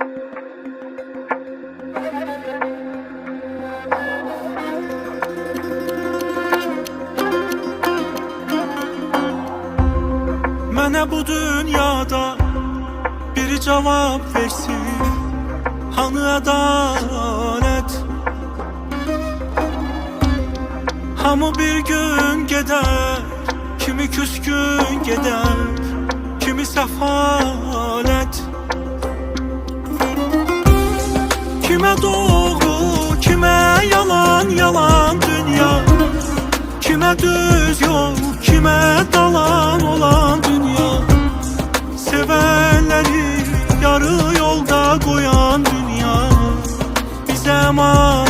Mənə bu dünyada biri cavab versin, hanı ədalət? Hamı bir gün gedər, kimi küskün gedər, kimi səfalət. Kimə doğru, kimə yalan, yalan dünya, kimə düz yol, kimə dalan olan dünya. Sevenleri yarı yolda koyan dünya bize mal.